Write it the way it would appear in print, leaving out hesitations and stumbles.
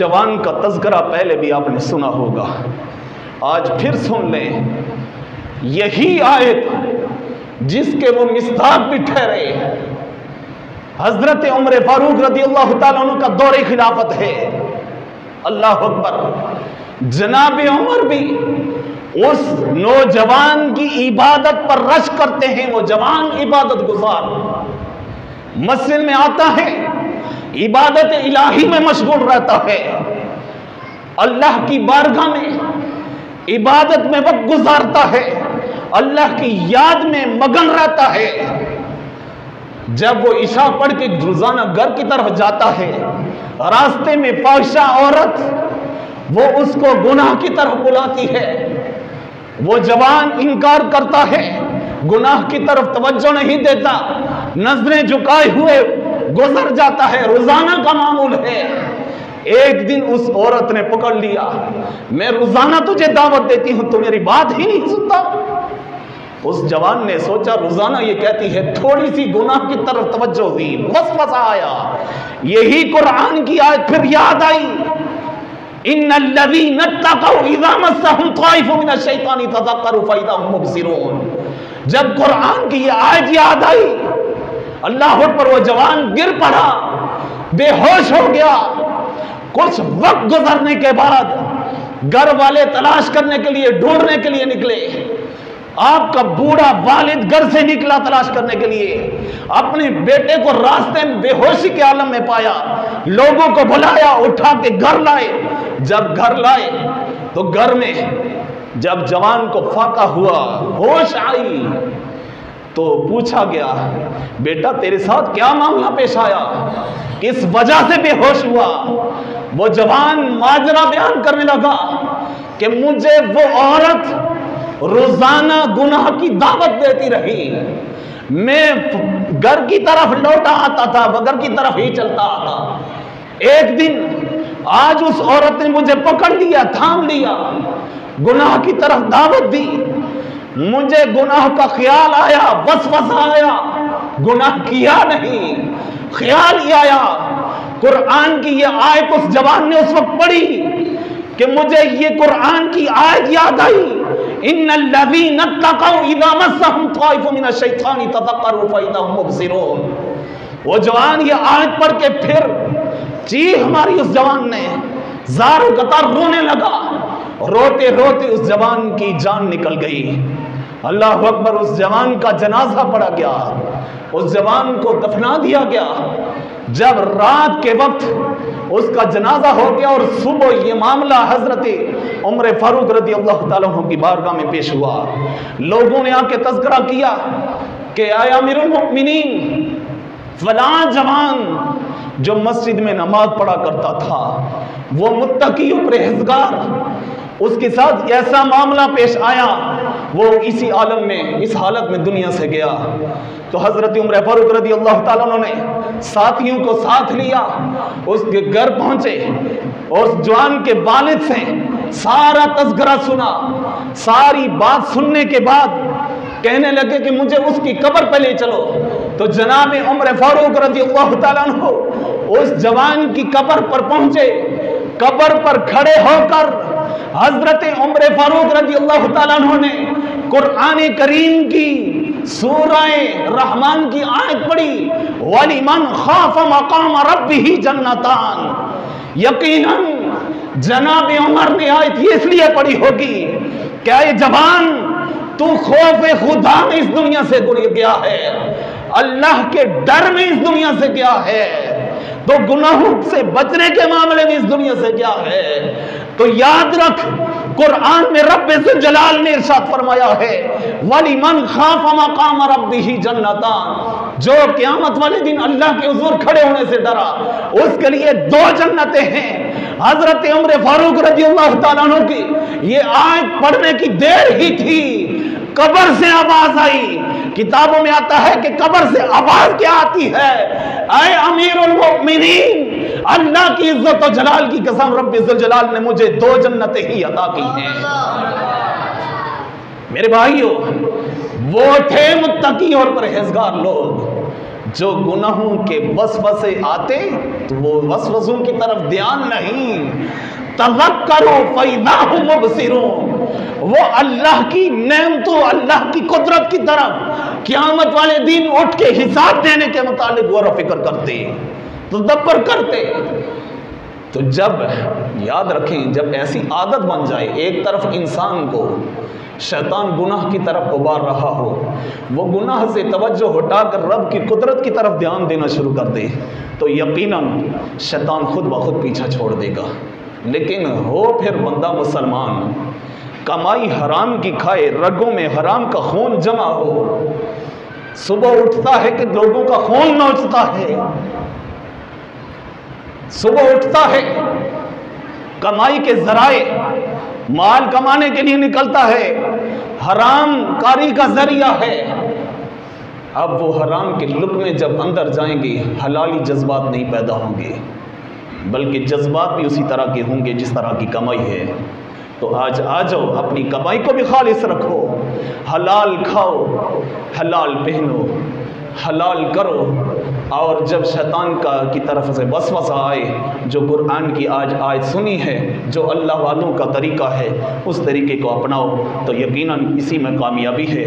جوان کا تذکرہ پہلے بھی آپ نے سنا ہوگا، آج پھر سن لیں۔ یہی آیت جس کے وہ مصداق بھی ٹھہرے، حضرت عمر فاروق رضی اللہ تعالیٰ عنہ کا دور خلافت ہے۔ اللہ اکبر۔ جناب عمر بھی اس نوجوان کی عبادت پر رش کرتے ہیں۔ وہ جوان عبادت گزار مسجد میں آتا ہے، عبادت الہی میں مشغول رہتا ہے، اللہ کی بارگاہ میں عبادت میں وقت گزارتا ہے، اللہ کی یاد میں مگن رہتا ہے۔ جب وہ عشاء پڑھ کے روزانہ گھر کی طرف جاتا ہے، راستے میں فاحشہ عورت وہ اس کو گناہ کی طرف بلاتی ہے، وہ جوان انکار کرتا ہے، گناہ کی طرف توجہ نہیں دیتا، نظریں جھکائے ہوئے گزر جاتا ہے، روزانہ کا معمول ہے۔ ایک دن اس عورت نے پکڑ لیا، میں روزانہ تجھے دعوت دیتی ہوں، تو میری بات ہی نہیں سنتا۔ اس جوان نے سوچا روزانہ یہ کہتی ہے، تھوڑی سی گناہ کی طرف توجہ ہوئی، وسوسہ آیا، یہی قرآن کی آیت پھر یاد آئی، ان الذین اتقوا اذا مسهم طائف من الشیطان تذکروا فاذا هم مبصرون۔ جب قرآن کی یہ آیت یاد آئی، اللہ پر وہ جوان گر پڑا، بے ہوش ہو گیا۔ کچھ وقت گزرنے کے بعد گھر والے تلاش کرنے کے لیے، ڈھونڈنے کے لیے نکلے۔ آپ کا بوڑھا والد گھر سے نکلا تلاش کرنے کے لیے، اپنے بیٹے کو راستے میں بے ہوشی کے عالم میں پایا، لوگوں کو بلایا، اٹھا کے گھر لائے۔ جب گھر لائے تو گھر میں جب جوان کو فاقہ ہوا، ہوش آئی، تو پوچھا گیا، بیٹا تیرے ساتھ کیا معاملہ پیش آیا، کس وجہ سے بے ہوش ہوا؟ وہ جوان ماجرا بیان کرنے لگا کہ مجھے وہ عورت روزانہ گناہ کی دعوت دیتی رہی، میں گھر کی طرف لوٹا آتا تھا، گھر کی طرف ہی چلتا آتا۔ ایک دن آج اس عورت نے مجھے پکڑ لیا، تھام لیا، گناہ کی طرف دعوت دی، مجھے گناہ کا خیال آیا، وسوسہ آیا، گناہ کیا نہیں، خیال ہی آیا۔ قرآن کی یہ آیت اس جوان نے اس وقت پڑھی کہ مجھے یہ قرآن کی آیت یاد آئی، ان الذین اتقوا اذا مسهم طائف من الشیطان تذکروا فاذا هم مبصرون۔ وہ جوان یہ آیت پڑھ کے پھر چیخ ہماری اس جوان نے، زار و قطار رونے لگا، روتے روتے اس جوان کی جان نکل گئی۔ اللہ اکبر۔ اس جوان کا جنازہ پڑا گیا، اس جوان کو دفنا دیا گیا۔ جب رات کے وقت اس کا جنازہ ہو گیا اور صبح یہ معاملہ حضرت عمر فاروق رضی اللہ تعالیٰ عنہ کی بارگاہ میں پیش ہوا، لوگوں نے آ کے تذکرہ کیا کہ اے امیر المؤمنین، فلاں جوان جو مسجد میں نماز پڑھا کرتا تھا، وہ متقی و پرہیزگار، اس کے ساتھ ایسا معاملہ پیش آیا، وہ اسی عالم میں، اس حالت میں دنیا سے گیا۔ تو حضرت عمر فاروق رضی اللہ تعالیٰ عنہ نے ساتھیوں کو ساتھ لیا، اس کے گھر پہنچے، اور اس جوان کے والد سے سارا تذکرہ سنا۔ ساری بات سننے کے بعد کہنے لگے کہ مجھے اس کی قبر پہ لے چلو۔ تو جناب عمر فاروق رضی اللہ تعالیٰ عنہ اس جوان کی قبر پر پہنچے، قبر پر کھڑے ہو کر حضرت عمر فاروق رضی اللہ تعالیٰ عنہ نے قرآن کریم کی سورہ رحمان کی آیت پڑھی، وَلِمَنْ خَافَ مَقَامَ رَبِّهِ جَنَّتَانِ۔ یقیناً جناب عمر نے آیت یہ اس لیے پڑھی ہوگی کہ اے جوان، تو خوف خدا میں اس دنیا سے گیا ہے، اللہ کے ڈر میں اس دنیا سے گیا ہے، تو گناہوں سے بچنے کے معاملے میں اس دنیا سے گیا ہے۔ تو یاد رکھ، قرآن میں رب ذوالجلال نے ارشاد فرمایا ہے، وَلِمَنْ خَافَ مَقَامَ رَبِّهِ جَنَّتَانِ۔ جو قیامت والے دن اللہ کے حضور کھڑے ہونے سے ڈرا، اس کے لیے 2 جنتیں ہیں۔ حضرت عمر فاروق رضی اللہ تعالیٰ عنہ کی یہ آیت پڑھنے کی دیر ہی تھی، قبر سے آواز آئی۔ کتابوں میں آتا ہے کہ قبر سے آواز کیا آتی ہے، اے امیر المؤمنین، اللہ کی عزت و جلال کی قسم، رب ذوالجلال نے مجھے 2 جنتیں ہی عطا کی ہیں۔ میرے بھائیو، وہ تھے متقی اور پرہیزگار لوگ جو گناہوں کے وسوسے آتے تو وہ وسوسوں کی طرف دھیان نہیں، تذکروا فاذا هم مبصرون، وہ اللہ کی نعمتوں، اللہ کی قدرت کی طرف قیامت والے دن اٹھ کے حساب دینے کے متعلق غور و فکر کرتے، تدبر کرتے۔ تو جب یاد رکھیں، جب ایسی عادت بن جائے، ایک طرف انسان کو شیطان گناہ کی طرف ابار رہا ہو، وہ گناہ سے توجہ ہٹا کر رب کی قدرت کی طرف دھیان دینا شروع کر دے، تو یقیناً شیطان خود بخود پیچھا چھوڑ دے گا۔ لیکن ہو پھر بندہ مسلمان، کمائی حرام کی کھائے، رگوں میں حرام کا خون جمع ہو، صبح اٹھتا ہے کہ لوگوں کا خون نوچتا ہے، صبح اٹھتا ہے کمائی کے ذرائع، مال کمانے کے لیے نکلتا ہے، حرام کاری کا ذریعہ ہے۔ اب وہ حرام کے لقمے جب اندر جائیں گے، حلالی جذبات نہیں پیدا ہوں گے، بلکہ جذبات بھی اسی طرح کے ہوں گے جس طرح کی کمائی ہے۔ تو آج آ جاؤ، اپنی کمائی کو بھی خالص رکھو، حلال کھاؤ، حلال پہنو، حلال کرو، اور جب شیطان کی طرف سے وسوسہ آئے، جو قرآن کی آج آیت سنی ہے، جو اللہ والوں کا طریقہ ہے، اس طریقے کو اپناؤ، تو یقیناً اسی میں کامیابی ہے۔